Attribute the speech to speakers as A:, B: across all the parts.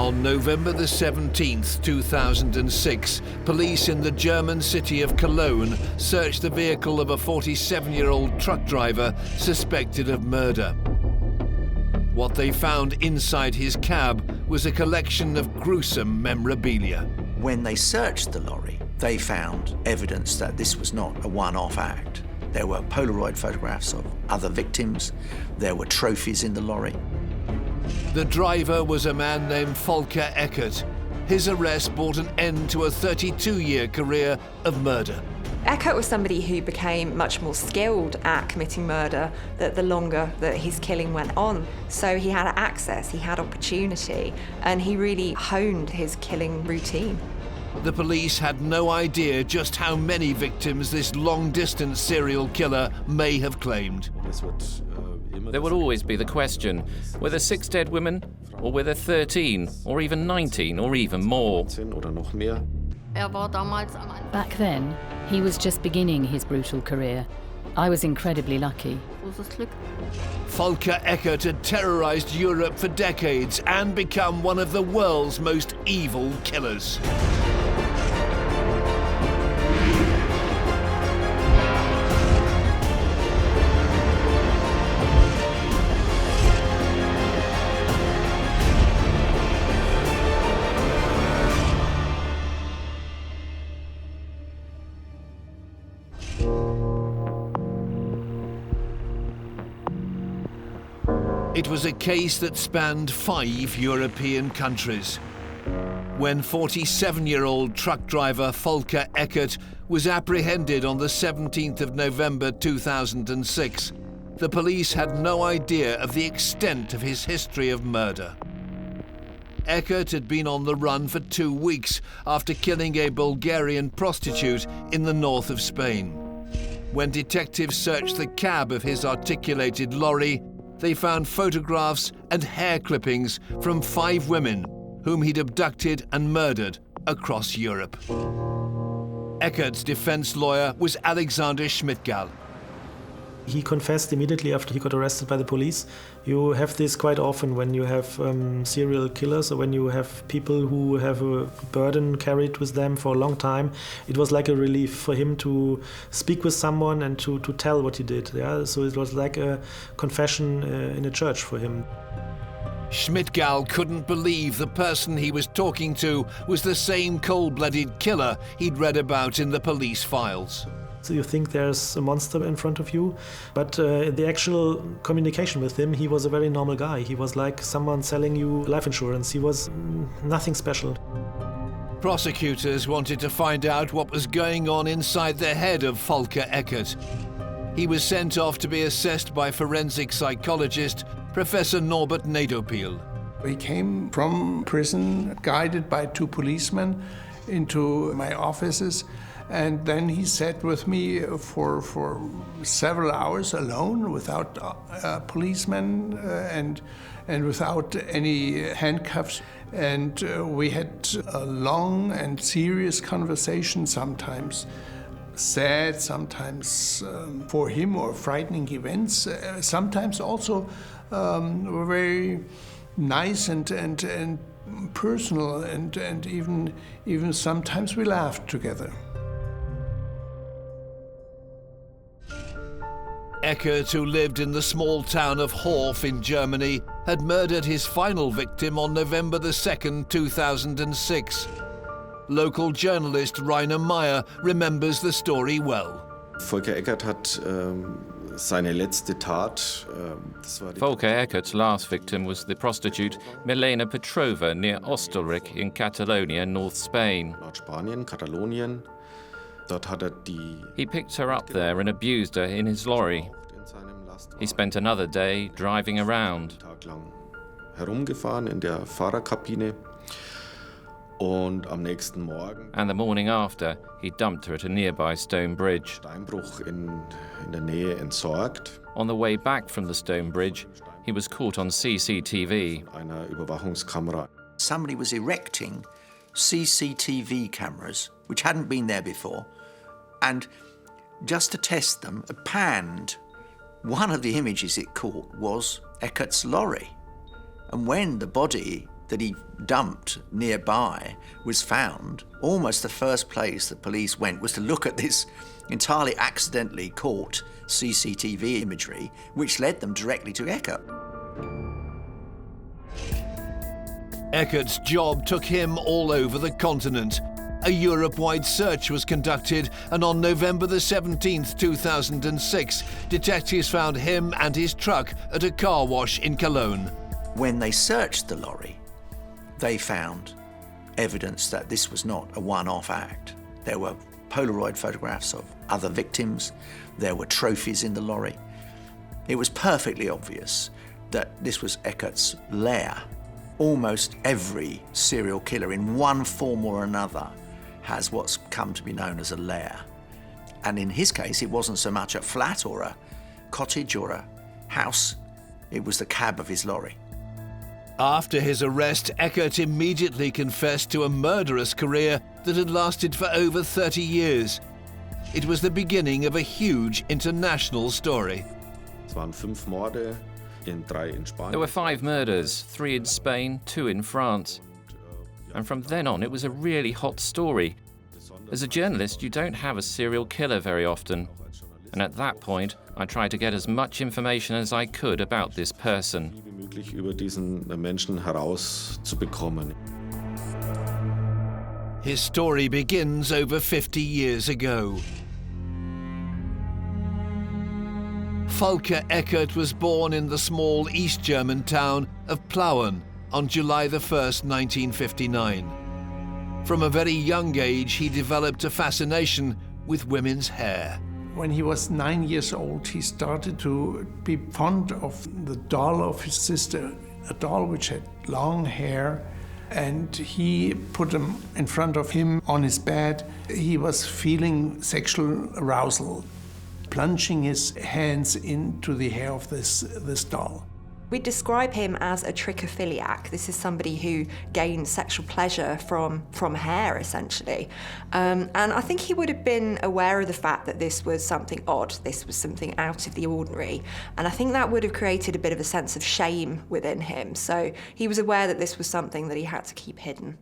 A: On November the 17th, 2006, police in the German city of Cologne searched the vehicle of a 47-year-old truck driver suspected of murder. What they found inside his cab was a collection of gruesome memorabilia.
B: When they searched the lorry, they found evidence that this was not a one-off act. There were Polaroid photographs of other victims. There were trophies in the lorry.
A: The driver was a man named Volker Eckert. His arrest brought an end to a 32-year career of murder.
C: Eckert was somebody who became much more skilled at committing murder the longer that his killing went on. So he had access, he had opportunity, and he really honed his killing routine.
A: The police had no idea just how many victims this long-distance serial killer may have claimed.
D: There would always be the question, whether 6 dead women, or whether 13, or even 19, or even more.
E: Back then, he was just beginning his brutal career. I was incredibly lucky.
A: Volker Eckert had terrorized Europe for decades and become one of the world's most evil killers. It was a case that spanned 5 European countries. When 47-year-old truck driver Volker Eckert was apprehended on the 17th of November 2006, the police had no idea of the extent of his history of murder. Eckert had been on the run for 2 weeks after killing a Bulgarian prostitute in the north of Spain. When detectives searched the cab of his articulated lorry, they found photographs and hair clippings from 5 women whom he'd abducted and murdered across Europe. Eckert's defense lawyer was Alexander Schmidtgall.
F: He confessed immediately after he got arrested by the police. You have this quite often when you have serial killers or when you have people who have a burden carried with them for a long time. It was like a relief for him to speak with someone and to tell what he did. Yeah? So it was like a confession in a church for him.
A: Schmidtgall couldn't believe the person he was talking to was the same cold-blooded killer he'd read about in the police files.
F: So you think there's a monster in front of you, but the actual communication with him, he was a very normal guy. He was like someone selling you life insurance. He was nothing special.
A: Prosecutors wanted to find out what was going on inside the head of Volker Eckert. He was sent off to be assessed by forensic psychologist Professor Norbert Nedopil.
G: He came from prison, guided by 2 policemen, into my offices. And then he sat with me for several hours alone, without policemen and without any handcuffs. And we had a long and serious conversation, sometimes sad, sometimes for him or frightening events, sometimes also were very nice and personal, and even sometimes we laughed together.
A: Eckert, who lived in the small town of Horf in Germany, had murdered his final victim on November the 2nd, 2006. Local journalist Rainer Meyer remembers the story well.
H: Volker Eckert hat seine letzte Tat.
D: Volker Eckert's last victim was the prostitute Milena Petrova near Ostelrich in Catalonia, North Spain.
H: Spanien, Katalonien. Dort hat
D: He picked her up there and abused her in his lorry. He spent another day driving around.
H: Herumgefahren in der Fahrerkabine. Und am nächsten Morgen.
D: And the morning after, he dumped her at a nearby stone bridge.
H: Steinbruch in der Nähe entsorgt.
D: On the way back from the stone bridge, he was caught on CCTV.
H: Einer Überwachungskamera.
B: Somebody was erecting CCTV cameras, which hadn't been there before, and just to test them, it panned. One of the images it caught was Eckert's lorry. And when the body that he dumped nearby was found, almost the first place the police went was to look at this entirely accidentally caught CCTV imagery, which led them directly to Eckert.
A: Eckert's job took him all over the continent. A Europe-wide search was conducted, and on November the 17th, 2006, detectives found him and his truck at a car wash in Cologne.
B: When they searched the lorry, they found evidence that this was not a one-off act. There were Polaroid photographs of other victims. There were trophies in the lorry. It was perfectly obvious that this was Eckert's lair. Almost every serial killer in one form or another has what's come to be known as a lair. And in his case, it wasn't so much a flat or a cottage or a house. It was the cab of his lorry.
A: After his arrest, Eckert immediately confessed to a murderous career that had lasted for over 30 years. It was the beginning of a huge international story.
D: There were 5 murders, 3 in Spain, 2 in France. And from then on, it was a really hot story. As a journalist, you don't have a serial killer very often. And at that point, I tried to get as much information as I could about this person.
A: His story begins over 50 years ago. Volker Eckert was born in the small East German town of Plauen on July the 1st, 1959. From a very young age, he developed a fascination with women's hair.
G: When he was 9 years old, he started to be fond of the doll of his sister, a doll which had long hair, and he put them in front of him on his bed. He was feeling sexual arousal, plunging his hands into the hair of this doll.
C: We describe him as a trichophiliac. This is somebody who gains sexual pleasure from hair, essentially. And I think he would have been aware of the fact that this was something odd, this was something out of the ordinary. And I think that would have created a bit of a sense of shame within him. So he was aware that this was something that he had to keep hidden.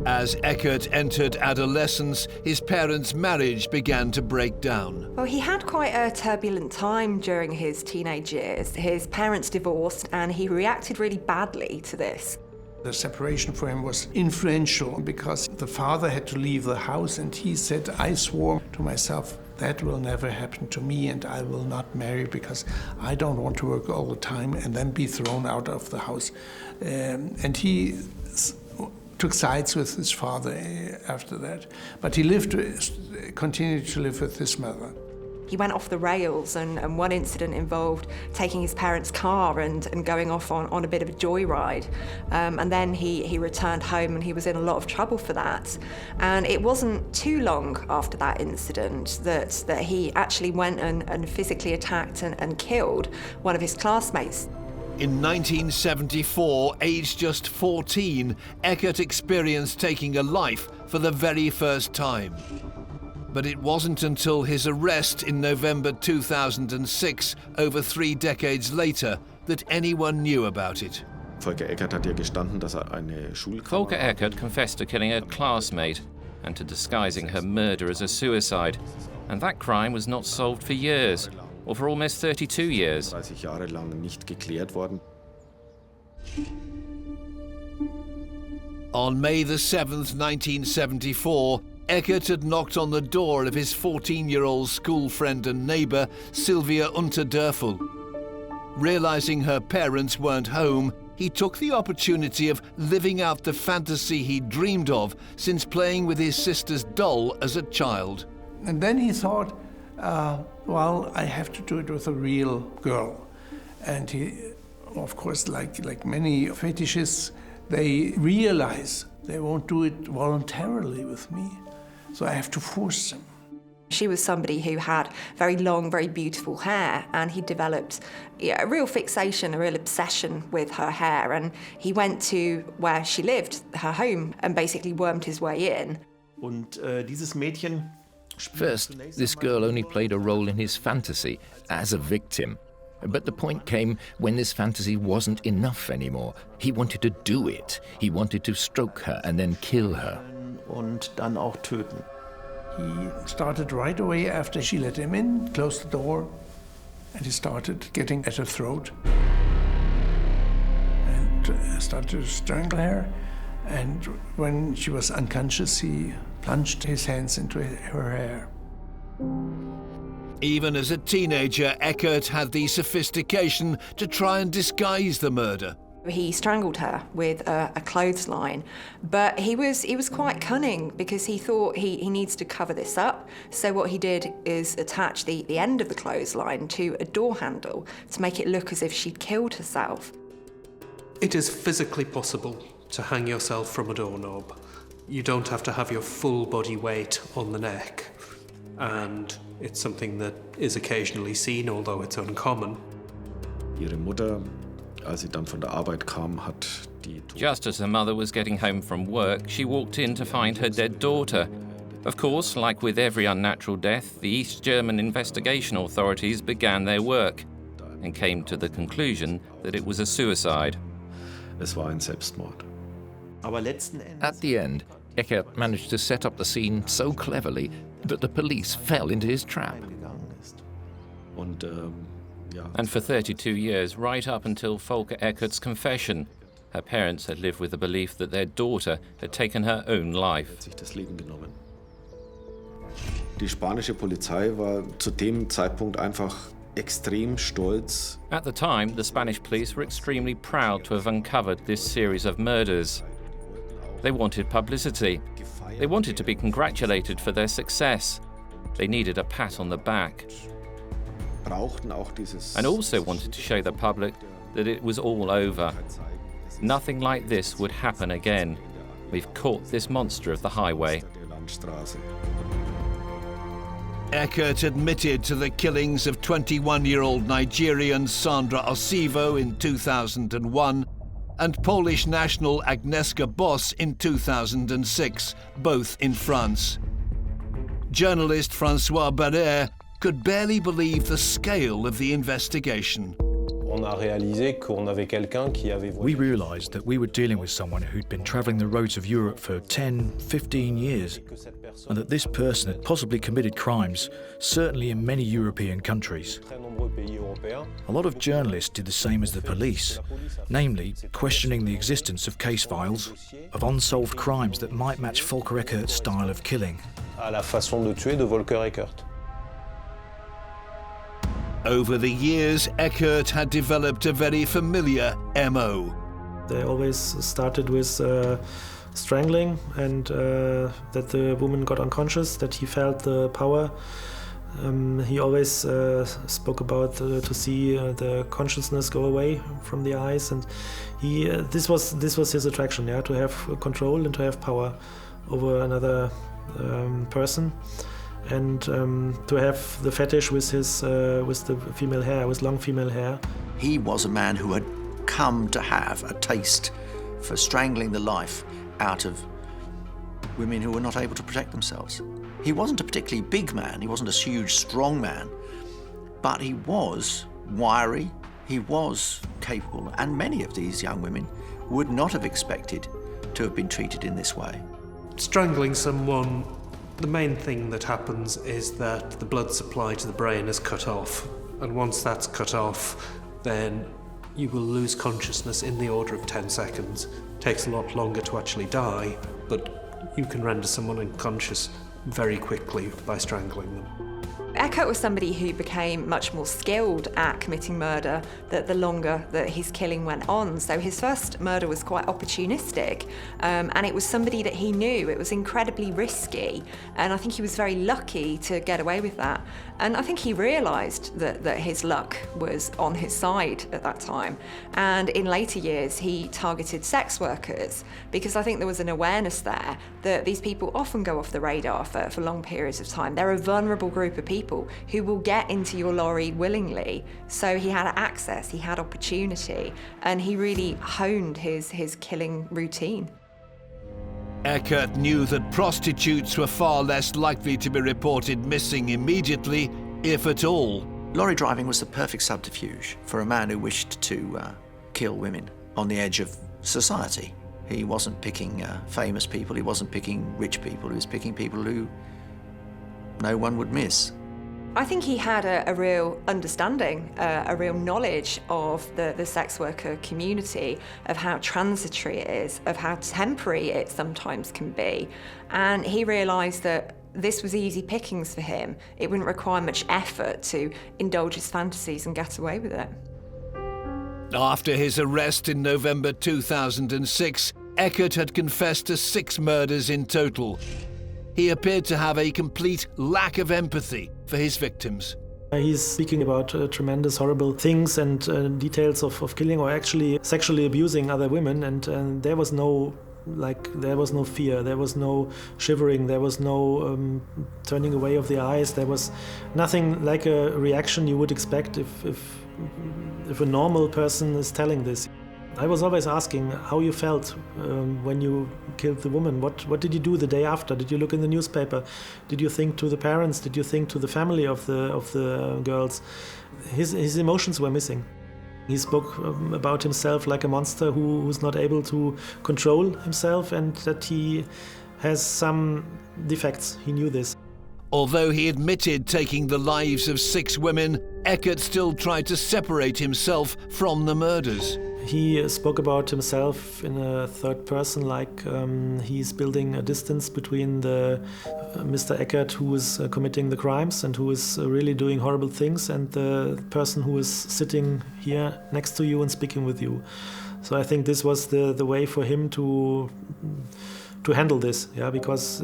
A: As Eckert entered adolescence, his parents' marriage began to break down.
C: Well, he had quite a turbulent time during his teenage years. His parents divorced, and he reacted really badly to this.
G: The separation for him was influential because the father had to leave the house, and he said, I swore to myself, that will never happen to me, and I will not marry because I don't want to work all the time and then be thrown out of the house. And he took sides with his father after that. But he continued to live with his mother.
C: He went off the rails, and one incident involved taking his parents' car and going off on a bit of a joyride. And then he returned home, and he was in a lot of trouble for that. And it wasn't too long after that incident that he actually went and physically attacked and killed one of his classmates.
A: In 1974, aged just 14, Eckert experienced taking a life for the very first time. But it wasn't until his arrest in November 2006, over 3 decades later, that anyone knew about it.
H: Volker Eckert
D: Volker Eckert confessed to killing a classmate and to disguising her murder as a suicide. And that crime was not solved for years, or for almost 32 years.
A: On May the 7th, 1974, Eckert had knocked on the door of his 14-year-old school friend and neighbour, Sylvia Unterdörfel. Realising her parents weren't home, he took the opportunity of living out the fantasy he'd dreamed of since playing with his sister's doll as a child.
G: And then he thought, well, I have to do it with a real girl. And he, of course, like many fetishists, they realize they won't do it voluntarily with me. So I have to force them.
C: She was somebody who had very long, very beautiful hair, and he developed a real fixation, a real obsession with her hair. And he went to where she lived, her home, and basically wormed his way in.
I: First, this girl only played a role in his fantasy as a victim. But the point came when this fantasy wasn't enough anymore. He wanted to do it. He wanted to stroke her and then kill her.
B: Und dann auch töten.
G: He started right away after she let him in, closed the door, and he started getting at her throat and started to strangle her. And when she was unconscious, he plunged his hands into her hair.
A: Even as a teenager, Eckert had the sophistication to try and disguise the murder.
C: He strangled her with a clothesline, but he was quite cunning because he thought he needs to cover this up. So what he did is attach the end of the clothesline to a door handle to make it look as if she'd killed herself.
J: It is physically possible to hang yourself from a doorknob. You don't have to have your full body weight on the neck, and it's something that is occasionally seen, although it's uncommon.
H: Ihre Mutter, als sie dann von der Arbeit kam, hat die...
D: Just as her mother was getting home from work, she walked in to find her dead daughter. Of course, like with every unnatural death, the East German investigation authorities began their work and came to the conclusion that it was a suicide.
H: Es war ein Selbstmord.
I: At the end, Eckert managed to set up the scene so cleverly that the police fell into his trap.
H: Und, ja.
D: And for 32 years, right up until Volker Eckert's confession, her parents had lived with the belief that their daughter had taken her own life.
H: Hat sich das Leben genommen. Die spanische Polizei war zu dem Zeitpunkt einfach extrem stolz.
D: At the time, the Spanish police were extremely proud to have uncovered this series of murders. They wanted publicity. They wanted to be congratulated for their success. They needed a pat on the back.
H: Brauchten auch dieses...
D: And also wanted to show the public that it was all over. Nothing like this would happen again. We've caught this monster of the highway.
A: Eckert admitted to the killings of 21-year-old Nigerian Sandra Osivo in 2001 and Polish national Agnieszka Boss in 2006, both in France. Journalist François Barrère could barely believe the scale of the investigation.
K: We realised that we were dealing with someone who'd been travelling the roads of Europe for 10, 15 years, and that this person had possibly committed crimes, certainly in many European countries. A lot of journalists did the same as the police, namely questioning the existence of case files, of unsolved crimes that might match Volker Eckert's style of killing.
A: Over the years, Eckert had developed a very familiar MO.
F: They always started with strangling and that the woman got unconscious, that he felt the power. He always spoke about to see the consciousness go away from the eyes, and this was his attraction, yeah, to have control and to have power over another person. And to have the fetish with the female hair, with long female hair.
B: He was a man who had come to have a taste for strangling the life out of women who were not able to protect themselves. He wasn't a particularly big man, he wasn't a huge, strong man, but he was wiry, he was capable, and many of these young women would not have expected to have been treated in this way.
J: Strangling someone, the main thing that happens is that the blood supply to the brain is cut off. And once that's cut off, then you will lose consciousness in the order of 10 seconds. It takes a lot longer to actually die, but you can render someone unconscious very quickly by strangling them.
C: Eckert was somebody who became much more skilled at committing murder the longer that his killing went on. So his first murder was quite opportunistic, and it was somebody that he knew. It was incredibly risky, and I think he was very lucky to get away with that. And I think he realised that his luck was on his side at that time. And in later years, he targeted sex workers because I think there was an awareness there that these people often go off the radar for long periods of time. They're a vulnerable group of people who will get into your lorry willingly. So he had access, he had opportunity, and he really honed his killing routine.
A: Eckert knew that prostitutes were far less likely to be reported missing immediately, if at all.
B: Lorry driving was the perfect subterfuge for a man who wished to kill women on the edge of society. He wasn't picking famous people, he wasn't picking rich people, he was picking people who no one would miss.
C: I think he had a real understanding, a real knowledge of the sex worker community, of how transitory it is, of how temporary it sometimes can be. And he realised that this was easy pickings for him. It wouldn't require much effort to indulge his fantasies and get away with it.
A: After his arrest in November 2006, Eckert had confessed to 6 murders in total. He appeared to have a complete lack of empathy for his victims.
F: He's speaking about tremendous, horrible things and details of killing or actually sexually abusing other women, and there was no fear, there was no shivering, there was no turning away of the eyes, there was nothing like a reaction you would expect if a normal person is telling this. I was always asking how you felt when you killed the woman. What did you do the day after? Did you look in the newspaper? Did you think to the parents? Did you think to the family of the girls? His emotions were missing. He spoke about himself like a monster who's not able to control himself and that he has some defects. He knew this.
A: Although he admitted taking the lives of 6 women, Eckert still tried to separate himself from the murders.
F: He spoke about himself in a third person, like he's building a distance between the Mr. Eckert, who is committing the crimes and who is really doing horrible things, and the person who is sitting here next to you and speaking with you. So I think this was the way for him to handle this, yeah, because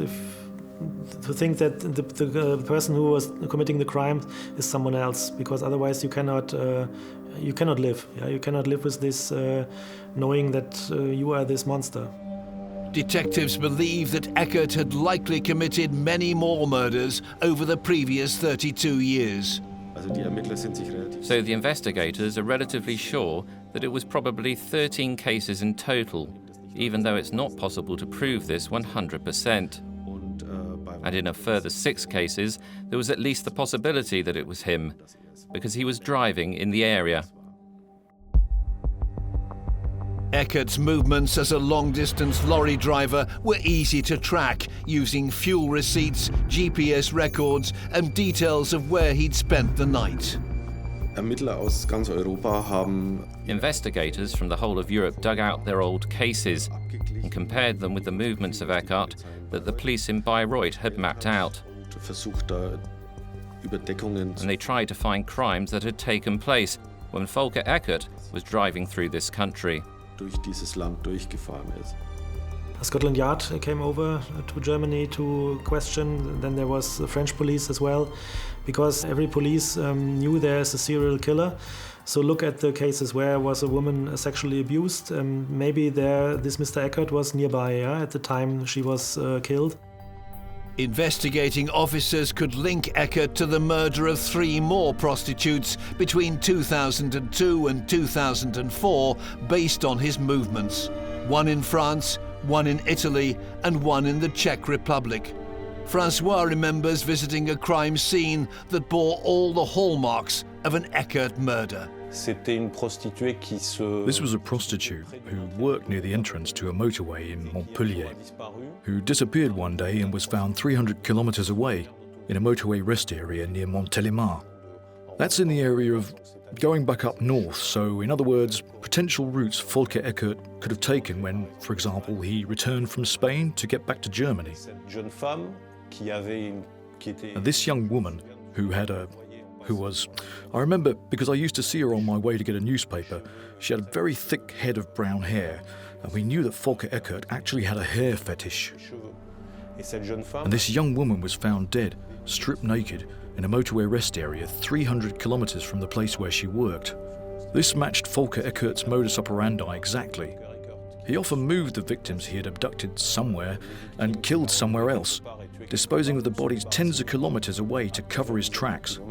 F: to think that the person who was committing the crime is someone else, because otherwise you cannot live. Yeah? You cannot live with this knowing that you are this monster.
A: Detectives believe that Eckert had likely committed many more murders over the previous 32 years.
D: So the investigators are relatively sure that it was probably 13 cases in total, even though it's not possible to prove this 100%. And in a further 6 cases, there was at least the possibility that it was him, because he was driving in the area.
A: Eckert's movements as a long-distance lorry driver were easy to track, using fuel receipts, GPS records, and details of where he'd spent the night.
D: Investigators from the whole of Europe dug out their old cases and compared them with the movements of Eckert that the police in Bayreuth had mapped out. And they tried to find crimes that had taken place when Volker Eckert was driving through this country.
F: Scotland Yard came over to Germany to question. Then there was the French police as well, because every police knew there's a serial killer. So look at the cases where was a woman sexually abused. Maybe this Mr. Eckert was nearby at the time she was killed.
A: Investigating officers could link Eckert to the murder of 3 more prostitutes between 2002 and 2004 based on his movements. 1 in France, 1 in Italy, and 1 in the Czech Republic. Francois remembers visiting a crime scene that bore all the hallmarks of an Eckert murder.
K: This was a prostitute who worked near the entrance to a motorway in Montpellier, who disappeared one day and was found 300 kilometers away in a motorway rest area near Montélimar. That's in the area of going back up north, so in other words, potential routes Volker Eckert could have taken when, for example, he returned from Spain to get back to Germany. And this young woman I remember because I used to see her on my way to get a newspaper. She had a very thick head of brown hair, and we knew that Volker Eckert actually had a hair fetish. And this young woman was found dead, stripped naked, in a motorway rest area 300 kilometers from the place where she worked. This matched Volker Eckert's modus operandi exactly. He often moved the victims he had abducted somewhere and killed somewhere else, disposing of the bodies tens of kilometers away to cover his tracks.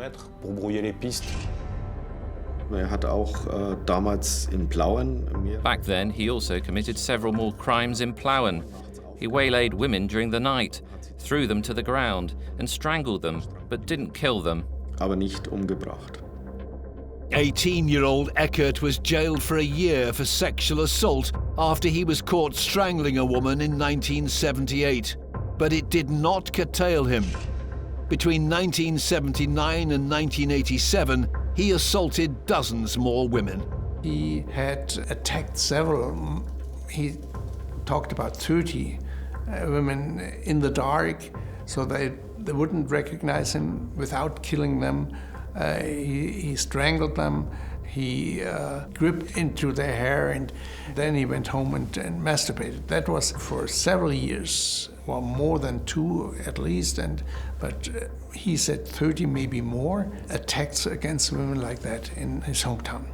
D: Back then, he also committed several more crimes in Plauen. He waylaid women during the night, threw them to the ground and strangled them, but didn't kill them.
A: 18-year-old Eckert was jailed for a year for sexual assault after he was caught strangling a woman in 1978. But it did not curtail him. Between 1979 and 1987, he assaulted dozens more women.
G: He had attacked several. He talked about 30 women in the dark, so they wouldn't recognize him without killing them. He strangled them. He gripped into their hair, and then he went home and masturbated. That was for several years, well, more than 2 at least, but he said 30, maybe more, attacks against women like that in his hometown.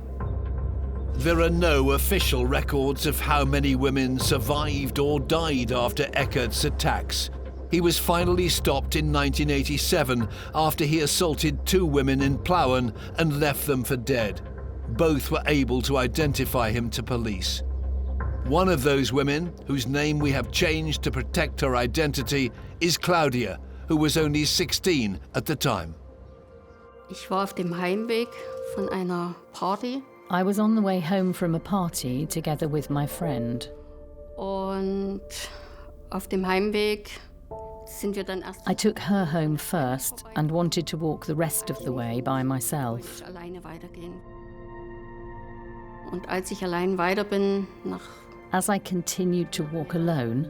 A: There are no official records of how many women survived or died after Eckert's attacks. He was finally stopped in 1987 after he assaulted 2 women in Plauen and left them for dead. Both were able to identify him to police. One of those women, whose name we have changed to protect her identity, is Claudia, who was only 16 at the time.
L: Ich war auf dem Heimweg von einer Party.
E: I was on the way home from a party together with my friend.
L: Und auf dem Heimweg sind wir dann erst.
E: I took her home first and wanted to walk the rest of the way by myself.
L: Alleine weitergehen. Und als ich allein weiter bin nach.
E: As I continued to walk alone,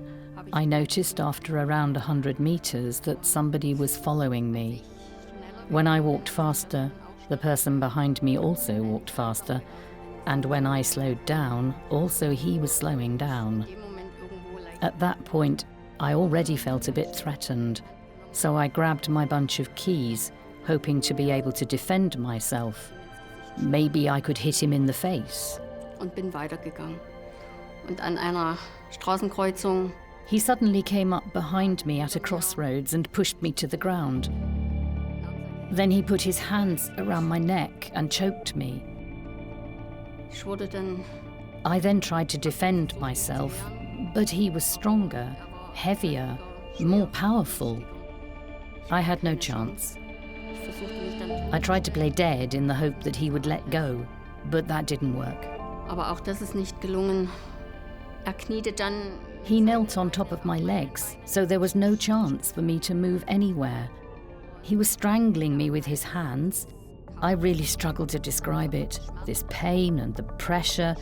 E: I noticed after around 100 meters that somebody was following me. When I walked faster, the person behind me also walked faster, and when I slowed down, also he was slowing down. At that point, I already felt a bit threatened, so I grabbed my bunch of keys, hoping to be able to defend myself. Maybe I could hit him in the face.
L: Und bin weitergegangen. Und an einer Straßenkreuzung.
E: He suddenly came up behind me at a crossroads and pushed me to the ground. Then he put his hands around my neck and choked me.
L: Ich wurde dann.
E: I then tried to defend myself, but he was stronger, heavier, more powerful. I had no chance. I tried to play dead in the hope that he would let go, but that didn't work.
L: Aber auch das ist nicht gelungen. Kniete dann.
E: He knelt on top of my legs, so there was no chance for me to move anywhere. He was strangling me with his hands. I really struggled to describe it, this pain and the pressure.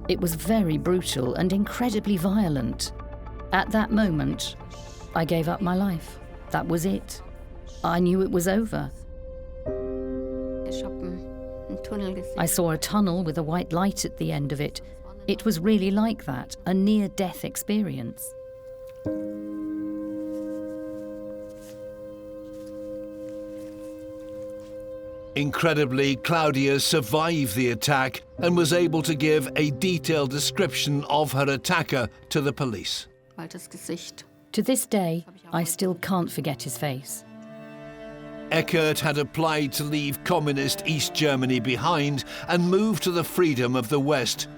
E: It was very brutal and incredibly violent. At that moment, I gave up my life. That was it. I knew it was over. I saw a tunnel with a white light at the end of it. It was really like that, a near-death experience.
A: Incredibly, Claudia survived the attack and was able to give a detailed description of her attacker to the police.
E: To this day, I still can't forget his face.
A: Eckert had applied to leave communist East Germany behind and move to the freedom of the West.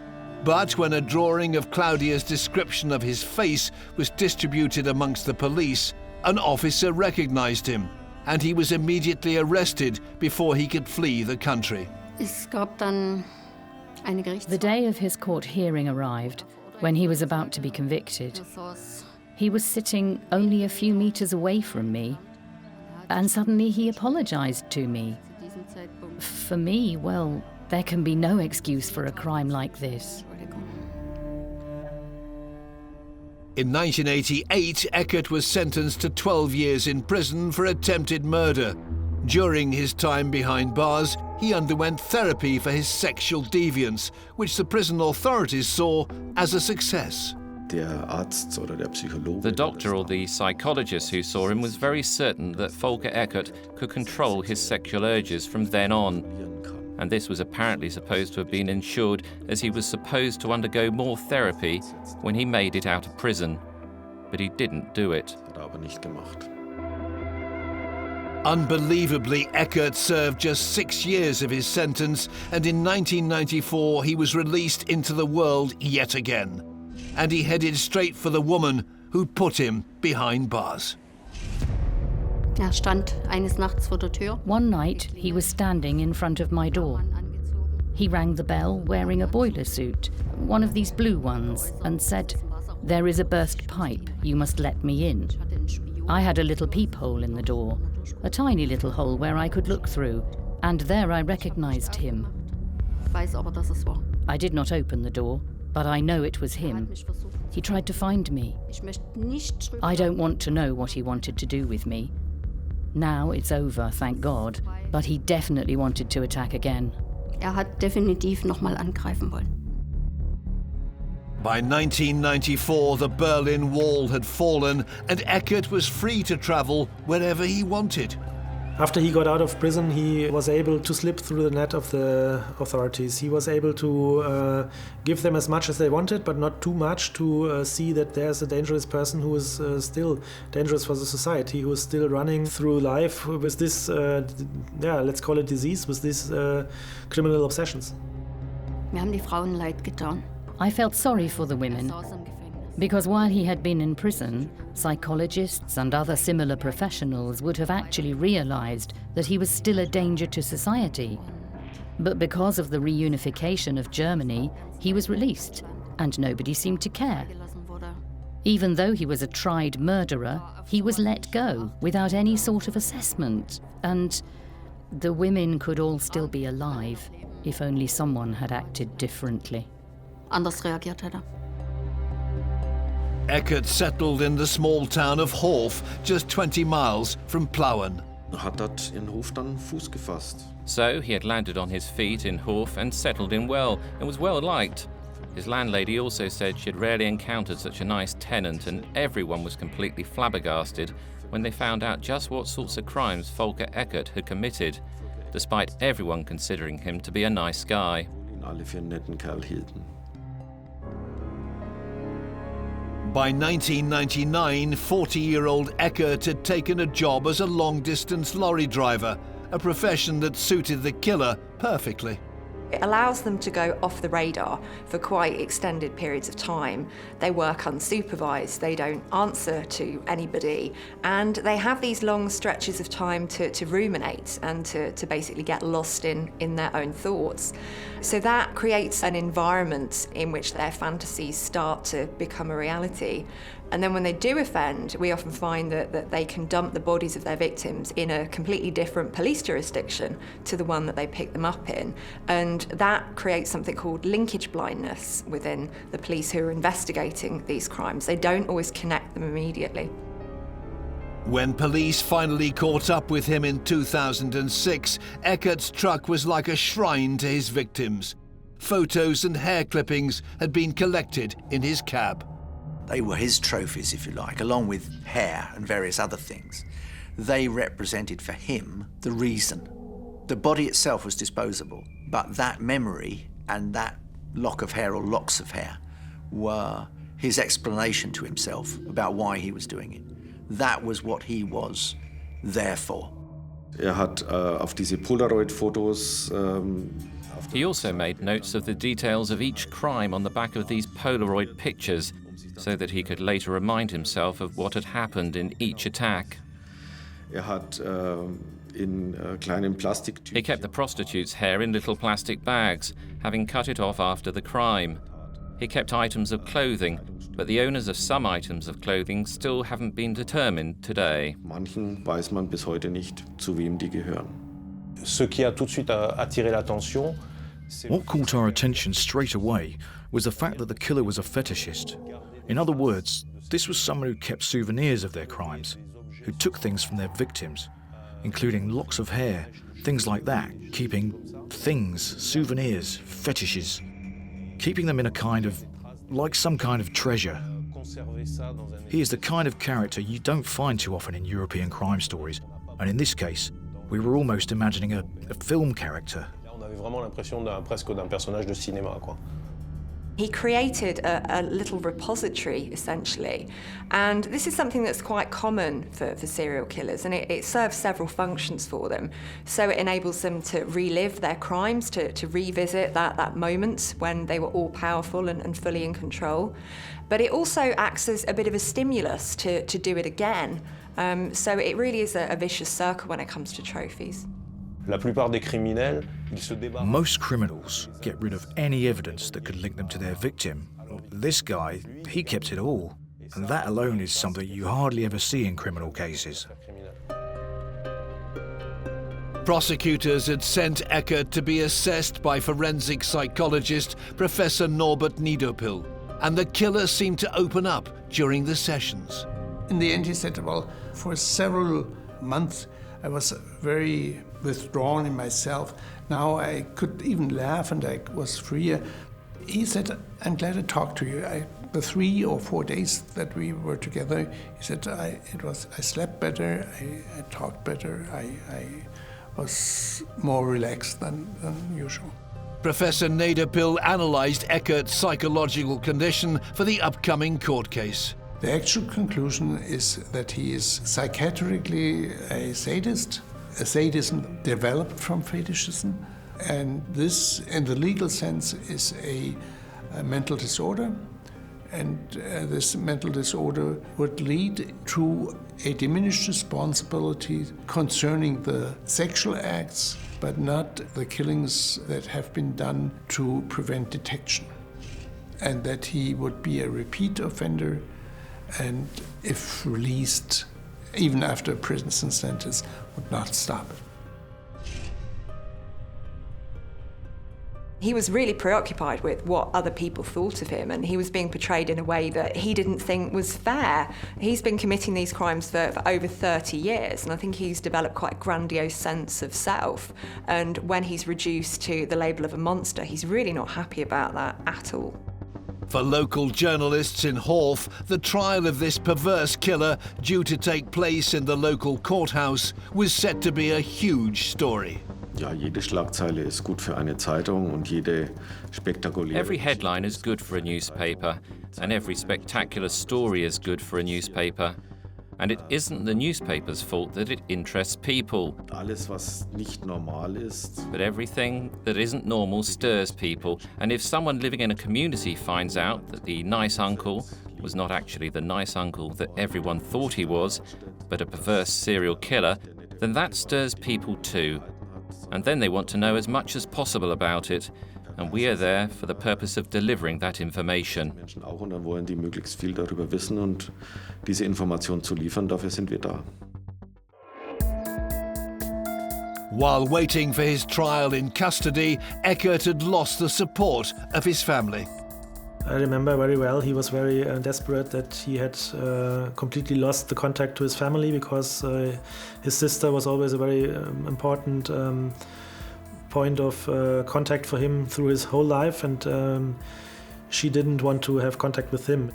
A: But when a drawing of Claudia's description of his face was distributed amongst the police, an officer recognized him, and he was immediately arrested before he could flee the country.
E: The day of his court hearing arrived, when he was about to be convicted. He was sitting only a few meters away from me, and suddenly he apologized to me. For me, well, there can be no excuse for a crime like this.
A: In 1988, Eckert was sentenced to 12 years in prison for attempted murder. During his time behind bars, he underwent therapy for his sexual deviance, which the prison authorities saw as a success.
D: The doctor or the psychologist who saw him was very certain that Volker Eckert could control his sexual urges from then on. And this was apparently supposed to have been ensured, as he was supposed to undergo more therapy when he made it out of prison. But he didn't do it.
A: Unbelievably, Eckert served just 6 years of his sentence, and in 1994 he was released into the world yet again. And he headed straight for the woman who put him behind bars.
L: Stand eines Nachts vor der Tür.
E: One night, he was standing in front of my door. He rang the bell wearing a boiler suit, one of these blue ones, and said, "There is a burst pipe, you must let me in." I had a little peephole in the door, a tiny little hole where I could look through, and there I recognized him. I did not open the door, but I know it was him. He tried to find me. I don't want to know what he wanted to do with me. Now it's over, thank God, but he definitely wanted to attack again.
L: Hat definitiv noch mal angreifen wollen.
A: By 1994, the Berlin Wall had fallen and Eckert was free to travel wherever he wanted.
F: After he got out of prison, he was able to slip through the net of the authorities. He was able to give them as much as they wanted, but not too much, to see that there's a dangerous person who is still dangerous for the society, who is still running through life with this, let's call it disease, with these criminal obsessions.
L: Mir haben die Frauen leid getan.
E: I felt sorry for the women, because while he had been in prison, psychologists and other similar professionals would have actually realized that he was still a danger to society. But because of the reunification of Germany, he was released, and nobody seemed to care. Even though he was a tried murderer, he was let go without any sort of assessment, and the women could all still be alive if only someone had acted differently.
L: Anders reagiert hätte.
A: Eckert settled in the small town of Hof, just 20 miles from Plauen.
H: Hat dort in Hof dann Fuß gefasst.
D: So he had landed on his feet in Hof and settled in well, and was well liked. His landlady also said she had rarely encountered such a nice tenant, and everyone was completely flabbergasted when they found out just what sorts of crimes Volker Eckert had committed, despite everyone considering him to be a nice guy.
H: Alle für einen netten Kerl hielten.
A: By 1999, 40-year-old Eckert had taken a job as a long-distance lorry driver, a profession that suited the killer perfectly.
C: It allows them to go off the radar for quite extended periods of time. They work unsupervised, they don't answer to anybody, and they have these long stretches of time to ruminate and to basically get lost in their own thoughts. So that creates an environment in which their fantasies start to become a reality. And then when they do offend, we often find that they can dump the bodies of their victims in a completely different police jurisdiction to the one that they picked them up in. And that creates something called linkage blindness within the police who are investigating these crimes. They don't always connect them immediately.
A: When police finally caught up with him in 2006, Eckert's truck was like a shrine to his victims. Photos and hair clippings had been collected in his cab.
B: They were his trophies, if you like, along with hair and various other things. They represented for him the reason. The body itself was disposable, but that memory and that lock of hair or locks of hair were his explanation to himself about why he was doing it. That was what he was there for.
H: Hat auf diese Polaroid-Fotos.
D: He also made notes of the details of each crime on the back of these Polaroid pictures, so that he could later remind himself of what had happened in each attack.
H: Hat in kleinen Plastiktüten.
D: He kept the prostitute's hair in little plastic bags, having cut it off after the crime. He kept items of clothing, but the owners of some items of clothing still haven't been determined today.
H: Manchen weiß man bis heute nicht, zu wem die gehören.
M: Ce qui a tout de suite attiré l'attention.
K: What caught our attention straight away was the fact that the killer was a fetishist. In other words, this was someone who kept souvenirs of their crimes, who took things from their victims, including locks of hair, things like that, keeping things, souvenirs, fetishes, keeping them in a kind of, like some kind of treasure. He is the kind of character you don't find too often in European crime stories, and in this case, we were almost imagining a film character.
M: On avait vraiment l'impression presque d'un personnage de cinéma, quoi.
C: He created a little repository, essentially, and this is something that's quite common for serial killers, and it serves several functions for them. So it enables them to relive their crimes, to revisit that moment when they were all powerful and fully in control. But it also acts as a bit of a stimulus to do it again. So it really is a vicious circle when it comes to trophies.
M: La plupart des criminels, ils se débarrassent.
K: Most criminals get rid of any evidence that could link them to their victim. This guy, he kept it all. And that alone is something you hardly ever see in criminal cases.
A: Prosecutors had sent Eckert to be assessed by forensic psychologist Professor Norbert Niederpil, and the killer seemed to open up during the sessions.
G: In the end, he said, well, for several months, I was very withdrawn in myself. Now I could even laugh and I was freer. He said, I'm glad to talk to you. The 3 or 4 days that we were together, he said, I slept better, I talked better, I was more relaxed than usual.
A: Professor Niederpil analysed Eckert's psychological condition for the upcoming court case.
G: The actual conclusion is that he is psychiatrically a sadist. A sadism developed from fetishism, and this, in the legal sense, is a mental disorder. And this mental disorder would lead to a diminished responsibility concerning the sexual acts, but not the killings that have been done to prevent detection. And that he would be a repeat offender, and if released, even after a prison sentence, would not stop it.
C: He was really preoccupied with what other people thought of him, and he was being portrayed in a way that he didn't think was fair. He's been committing these crimes for over 30 years, and I think he's developed quite a grandiose sense of self. And when he's reduced to the label of a monster, he's really not happy about that at all.
A: For local journalists in Horf, the trial of this perverse killer, due to take place in the local courthouse, was set to be a huge story.
H: Ja, jede Schlagzeile ist gut für eine Zeitung und jede spektakuläre.
D: Every headline is good for a newspaper, and every spectacular story is good for a newspaper. And it isn't the newspaper's fault that it interests people.
H: Alles, was nicht normal ist.
D: But everything that isn't normal stirs people. And if someone living in a community finds out that the nice uncle was not actually the nice uncle that everyone thought he was, but a perverse serial killer, then that stirs people too. And then they want to know as much as possible about it. And we are there for the purpose of delivering that information.
H: Menschen auch, und dann wollen die möglichst viel darüber wissen und diese Information zu liefern, dafür sind wir da.
A: While waiting for his trial in custody, Eckert had lost the support of his family.
F: I remember very well he was very desperate that he had completely lost the contact to his family, because his sister was always a very important point of contact for him through his whole life, and she didn't want to have contact with him.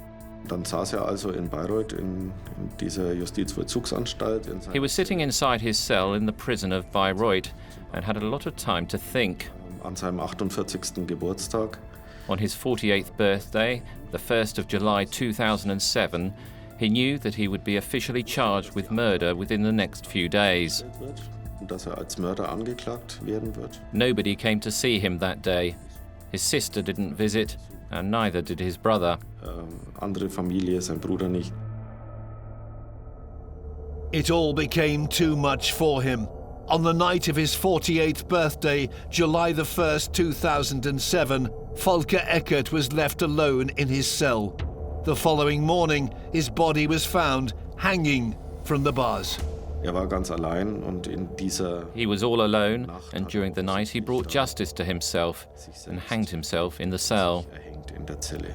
H: Dann saß also in Bayreuth in dieser Justizvollzugsanstalt.
D: He was sitting inside his cell in the prison of Bayreuth and had a lot of time to think.
H: An seinem 48. Geburtstag.
D: On his 48th birthday, the 1st of July 2007, he knew that he would be officially charged with murder within the next few days.
H: Dass als Mörder angeklagt werden wird.
D: Nobody came to see him that day. His sister didn't visit, and neither did his brother.
H: Andere Familie, sein Bruder nicht.
A: It all became too much for him. On the night of his 48th birthday, July the 1st, 2007, Volker Eckert was left alone in his cell. The following morning, his body was found hanging from the bars.
H: War ganz allein und in dieser
D: He was all alone, and during the night he brought justice to himself and hanged himself in the cell.
H: in der Zelle.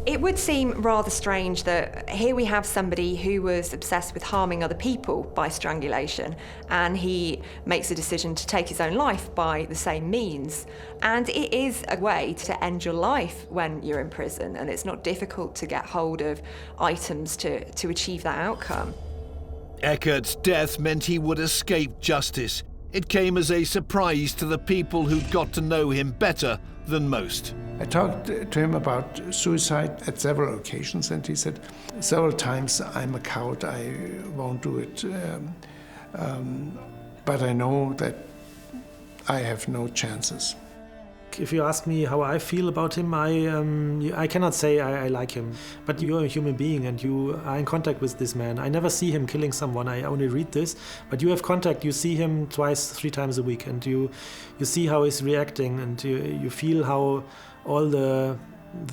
C: It would seem rather strange that here we have somebody who was obsessed with harming other people by strangulation, and he makes a decision to take his own life by the same means. And it is a way to end your life when you're in prison, and it's not difficult to get hold of items to achieve that outcome.
A: Eckert's death meant he would escape justice. It came as a surprise to the people who'd got to know him better than most.
G: I talked to him about suicide at several occasions, and he said several times, I'm a coward, I won't do it. But I know that I have no chances.
F: If you ask me how I feel about him, I cannot say I like him. But you're a human being and you are in contact with this man. I never see him killing someone, I only read this. But you have contact, you see him 2-3 times a week and you see how he's reacting and you feel how all the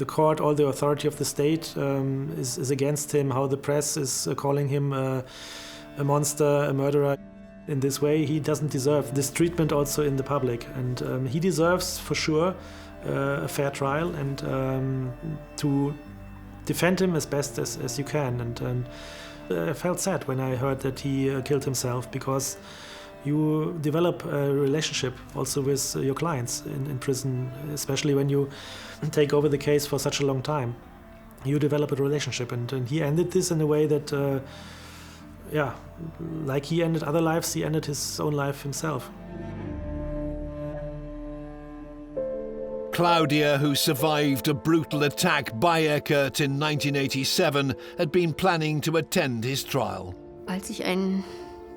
F: court, all the authority of the state is against him, how the press is calling him a monster, a murderer. In this way, he doesn't deserve this treatment also in the public. And he deserves, for sure, a fair trial and to defend him as best as you can. And I felt sad when I heard that he killed himself, because you develop a relationship also with your clients in prison, especially when you take over the case for such a long time. You develop a relationship, and he ended this in a way that like he ended other lives, he ended his own life himself.
A: Claudia, who survived a brutal attack by Eckert in 1987, had been planning to attend his trial.
L: Als ich einen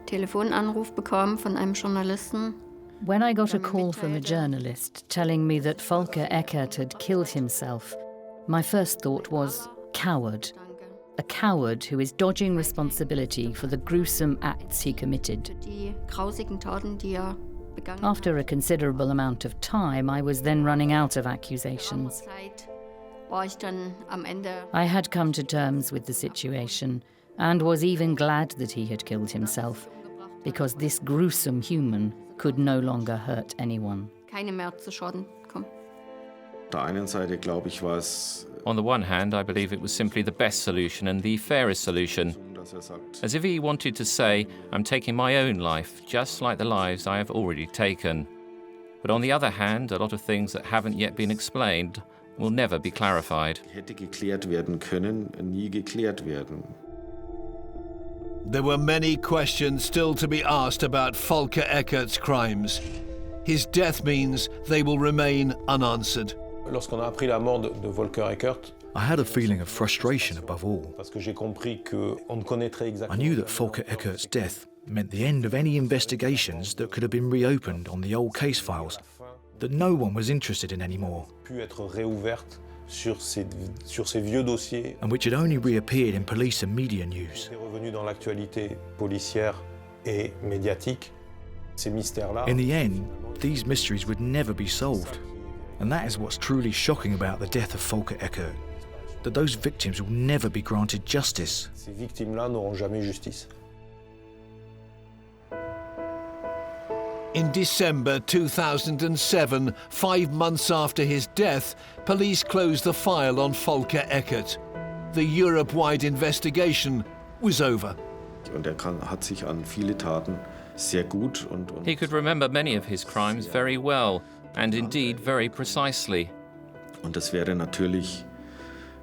L: Telefonanruf bekam von einem Journalisten.
E: When I got a call from a journalist telling me that Volker Eckert had killed himself, my first thought was coward. A coward who is dodging responsibility for the gruesome acts he committed. After a considerable amount of time, I was then running out of accusations. I had come to terms with the situation and was even glad that he had killed himself, because this gruesome human could no longer hurt anyone.
D: On the one hand, I believe it was simply the best solution and the fairest solution. As if he wanted to say, I'm taking my own life, just like the lives I have already taken. But on the other hand, a lot of things that haven't yet been explained will never be clarified.
A: There were many questions still to be asked about Volker Eckert's crimes. His death means they will remain unanswered.
M: Lorsqu'on a appris la mort de Volker Eckert,
K: I had a feeling of frustration above all.
M: parce que j'ai compris qu'on ne connaîtrait exactement.
K: I knew that Volker Eckert's death meant the end of any investigations that could have been reopened on the old case files that no one was interested in anymore,
M: Pu être réouverte sur ces vieux dossiers.
K: and which had only reappeared in police and media news.
M: C'est revenu dans l'actualité policière et médiatique. Ces mystères-là.
K: In the end, these mysteries would never be solved. And that is what's truly shocking about the death of Volker Eckert, that those victims will never be granted justice.
M: Ces victimes-là n'auront jamais justice.
A: In December 2007, 5 months after his death, police closed the file on Volker Eckert. The Europe-wide investigation was over.
H: Und hat sich an viele Taten sehr gut und
D: He could remember many of his crimes very well, and indeed very precisely.
H: Und das wäre natürlich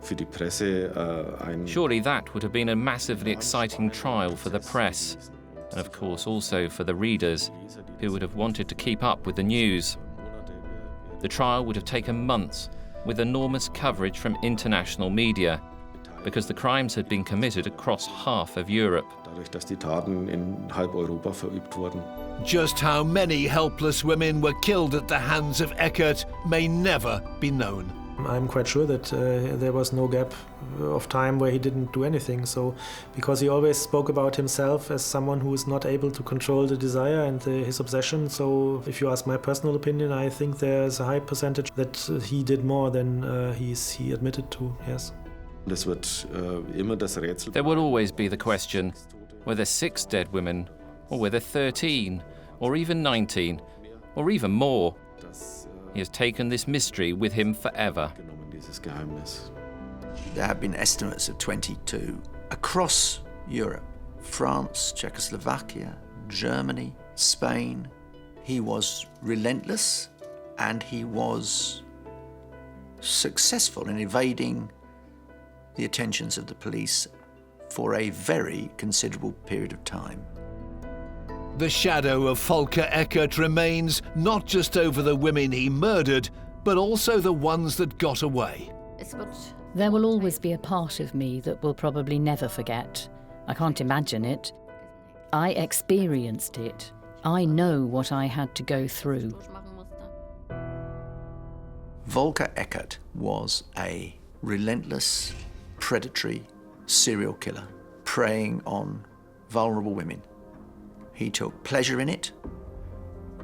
H: für die Presse ein.
D: Surely that would have been a massively exciting trial for the press, and of course also for the readers, who would have wanted to keep up with the news. The trial would have taken months, with enormous coverage from international media, because the crimes had been committed across half of Europe.
H: Dadurch, dass die Taten in halb Europa verübt wurden.
A: Just how many helpless women were killed at the hands of Eckert may never be known.
F: I'm quite sure that there was no gap of time where he didn't do anything. So, because he always spoke about himself as someone who is not able to control the desire and his obsession. So, if you ask my personal opinion, I think there's a high percentage that he did more than he admitted to. Yes.
H: Das wird immer das Rätsel.
D: There will always be the question whether 6 dead women, or whether 13, or even 19, or even more. He has taken this mystery with him forever.
H: Dieses Geheimnis.
B: There have been estimates of 22 across Europe. France, Czechoslovakia, Germany, Spain. He was relentless and he was successful in evading the attentions of the police for a very considerable period of time.
A: The shadow of Volker Eckert remains not just over the women he murdered, but also the ones that got away.
E: There will always be a part of me that will probably never forget. I can't imagine it. I experienced it. I know what I had to go through.
B: Volker Eckert was a relentless, predatory serial killer, preying on vulnerable women. He took pleasure in it.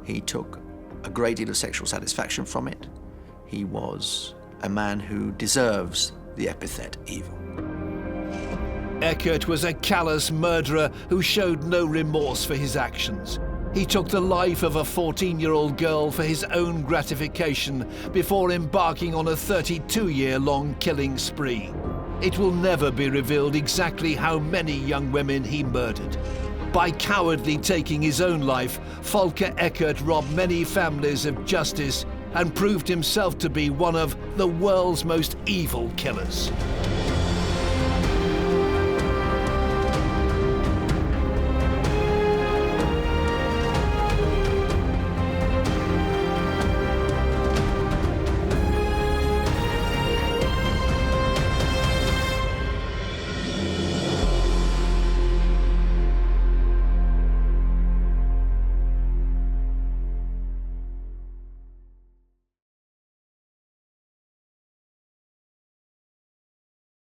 B: He took a great deal of sexual satisfaction from it. He was a man who deserves the epithet evil.
A: Eckert was a callous murderer who showed no remorse for his actions. He took the life of a 14-year-old girl for his own gratification before embarking on a 32-year-long killing spree. It will never be revealed exactly how many young women he murdered. By cowardly taking his own life, Volker Eckert robbed many families of justice and proved himself to be one of the world's most evil killers.